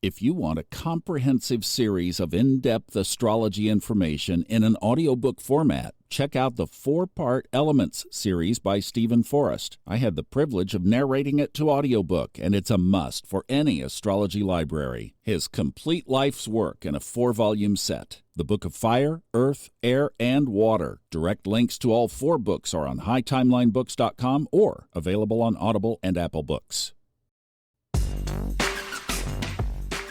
If you want a comprehensive series of in-depth astrology information in an audiobook format, check out the 4-part Elements series by Stephen Forrest. I had the privilege of narrating it to audiobook, and it's a must for any astrology library. His complete life's work in a 4-volume set. The Book of Fire, Earth, Air, and Water. Direct links to all 4 books are on hightimelinebooks.com or available on Audible and Apple Books.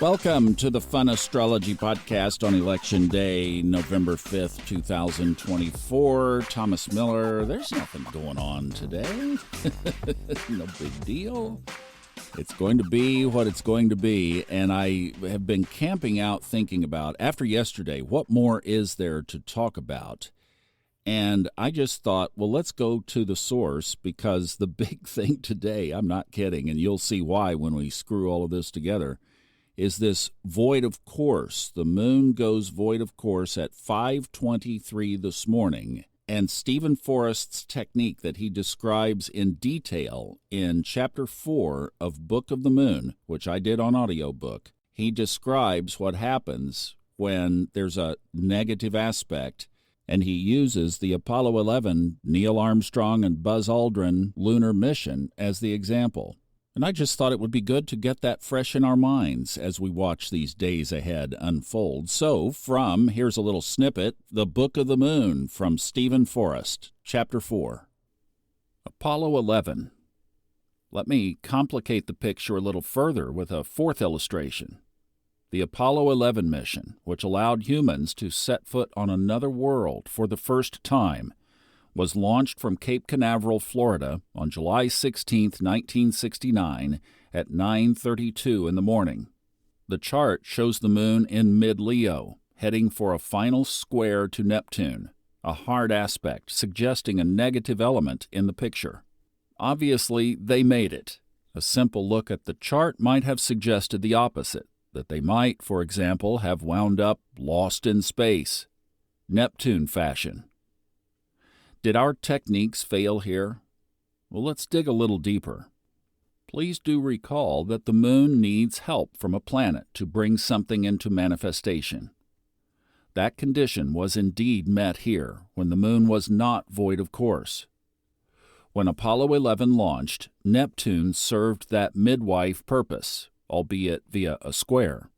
Welcome to the Fun Astrology Podcast on Election Day, November 5th, 2024. Thomas Miller. There's nothing going on today. No big deal. It's going to be what it's going to be, and I have been camping out thinking about, after yesterday, what more is there to talk about? And I just thought, well, let's go to the source, because the big thing today, I'm not kidding, and you'll see why when we screw all of this together, is this void of course. The moon goes void of course at 5:23 this morning. And Stephen Forrest's technique that he describes in detail in Chapter 4 of Book of the Moon, which I did on audiobook, he describes what happens when there's a negative aspect, and he uses the Apollo 11 Neil Armstrong and Buzz Aldrin lunar mission as the example. And I just thought it would be good to get that fresh in our minds as we watch these days ahead unfold. So, here's a little snippet, the Book of the Moon from Stephen Forrest, Chapter 4. Apollo 11. Let me complicate the picture a little further with a 4th illustration. The Apollo 11 mission, which allowed humans to set foot on another world for the first time, was launched from Cape Canaveral, Florida, on July 16, 1969, at 9:32 in the morning. The chart shows the moon in mid-Leo, heading for a final square to Neptune, a hard aspect suggesting a negative element in the picture. Obviously, they made it. A simple look at the chart might have suggested the opposite, that they might, for example, have wound up lost in space, Neptune fashion. Did our techniques fail here? Well, let's dig a little deeper. Please do recall that the moon needs help from a planet to bring something into manifestation. That condition was indeed met here when the moon was not void of course. When Apollo 11 launched, Neptune served that midwife purpose, albeit via a square.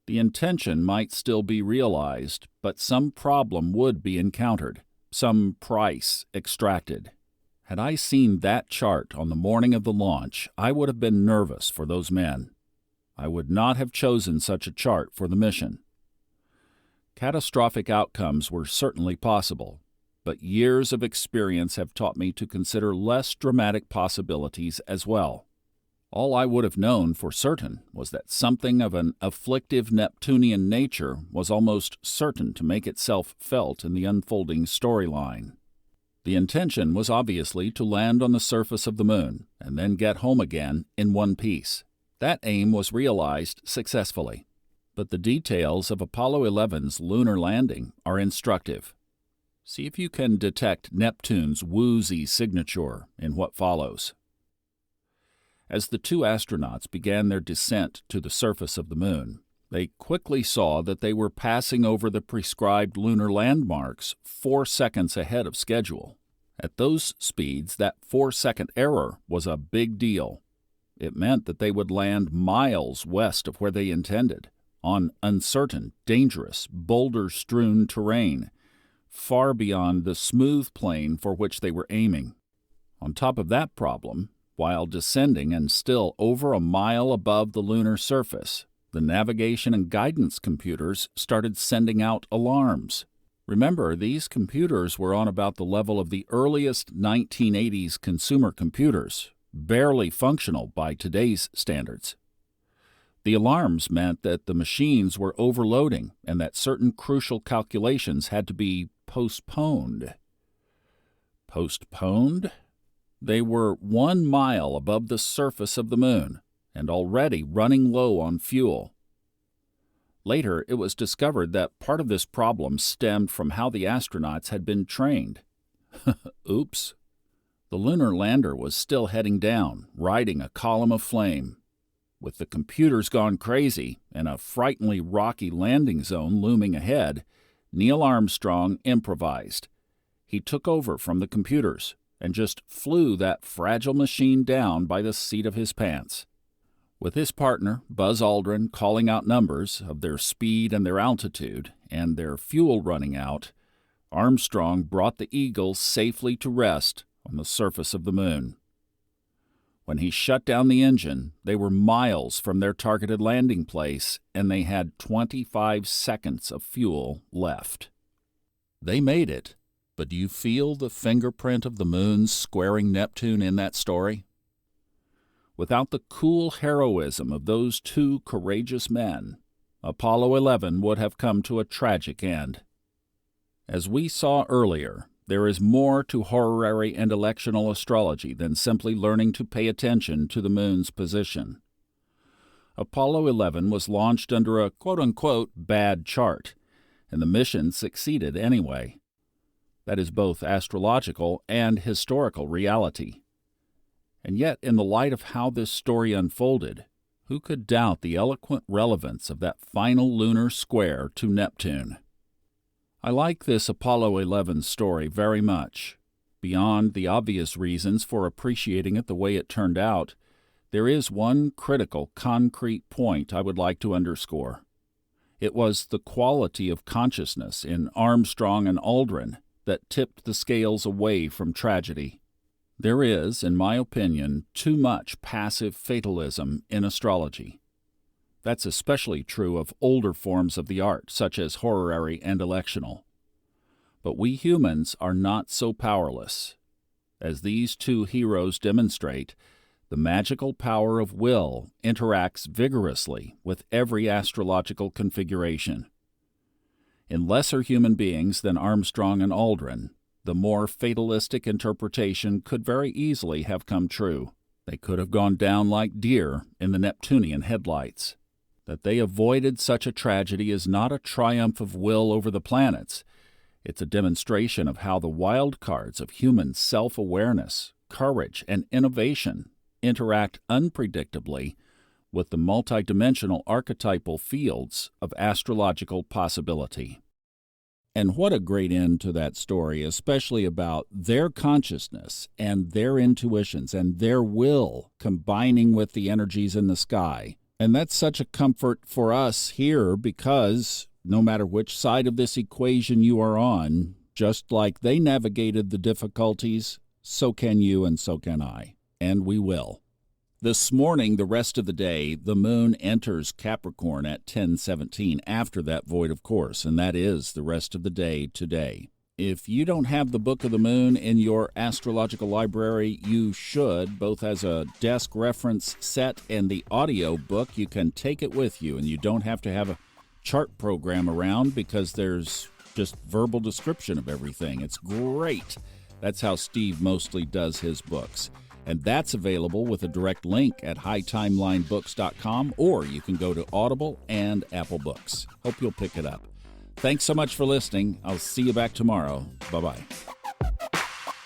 The intention might still be realized, but some problem would be encountered. Some price extracted. Had I seen that chart on the morning of the launch, I would have been nervous for those men. I would not have chosen such a chart for the mission. Catastrophic outcomes were certainly possible, but years of experience have taught me to consider less dramatic possibilities as well. All I would have known for certain was that something of an afflictive Neptunian nature was almost certain to make itself felt in the unfolding storyline. The intention was obviously to land on the surface of the moon and then get home again in one piece. That aim was realized successfully. But the details of Apollo 11's lunar landing are instructive. See if you can detect Neptune's woozy signature in what follows. As the 2 astronauts began their descent to the surface of the moon, they quickly saw that they were passing over the prescribed lunar landmarks 4 seconds ahead of schedule. At those speeds, that 4-second error was a big deal. It meant that they would land miles west of where they intended, on uncertain, dangerous, boulder-strewn terrain, far beyond the smooth plane for which they were aiming. On top of that problem, while descending and still over a mile above the lunar surface, the navigation and guidance computers started sending out alarms. Remember, these computers were on about the level of the earliest 1980s consumer computers, barely functional by today's standards. The alarms meant that the machines were overloading and that certain crucial calculations had to be postponed. Postponed? They were 1 mile above the surface of the moon and already running low on fuel. Later, it was discovered that part of this problem stemmed from how the astronauts had been trained. Oops. The lunar lander was still heading down, riding a column of flame. With the computers gone crazy and a frighteningly rocky landing zone looming ahead, Neil Armstrong improvised. He took over from the computers and just flew that fragile machine down by the seat of his pants. With his partner, Buzz Aldrin, calling out numbers of their speed and their altitude and their fuel running out, Armstrong brought the Eagle safely to rest on the surface of the moon. When he shut down the engine, they were miles from their targeted landing place, and they had 25 seconds of fuel left. They made it, but do you feel the fingerprint of the moon squaring Neptune in that story? Without the cool heroism of those two courageous men, Apollo 11 would have come to a tragic end. As we saw earlier, there is more to horary and electional astrology than simply learning to pay attention to the moon's position. Apollo 11 was launched under a quote-unquote bad chart, and the mission succeeded anyway. That is both astrological and historical reality. And yet, in the light of how this story unfolded, who could doubt the eloquent relevance of that final lunar square to Neptune? I like this Apollo 11 story very much. Beyond the obvious reasons for appreciating it the way it turned out, there is one critical, concrete point I would like to underscore. It was the quality of consciousness in Armstrong and Aldrin that tipped the scales away from tragedy. There is, in my opinion, too much passive fatalism in astrology. That's especially true of older forms of the art, such as horary and electional. But we humans are not so powerless. As these two heroes demonstrate, the magical power of will interacts vigorously with every astrological configuration. In lesser human beings than Armstrong and Aldrin, the more fatalistic interpretation could very easily have come true. They could have gone down like deer in the Neptunian headlights. That they avoided such a tragedy is not a triumph of will over the planets. It's a demonstration of how the wild cards of human self-awareness, courage, and innovation interact unpredictably with the multidimensional archetypal fields of astrological possibility. And what a great end to that story, especially about their consciousness and their intuitions and their will combining with the energies in the sky. And that's such a comfort for us here because no matter which side of this equation you are on, just like they navigated the difficulties, so can you and so can I. And we will. This morning, the rest of the day, the moon enters Capricorn at 10:17 after that void, of course, and that is the rest of the day today. If you don't have the Book of the Moon in your astrological library, you should, both as a desk reference set and the audio book. You can take it with you, and you don't have to have a chart program around because there's just verbal description of everything. It's great. That's how Steve mostly does his books. And that's available with a direct link at hightimelinebooks.com, or you can go to Audible and Apple Books. Hope you'll pick it up. Thanks so much for listening. I'll see you back tomorrow. Bye-bye.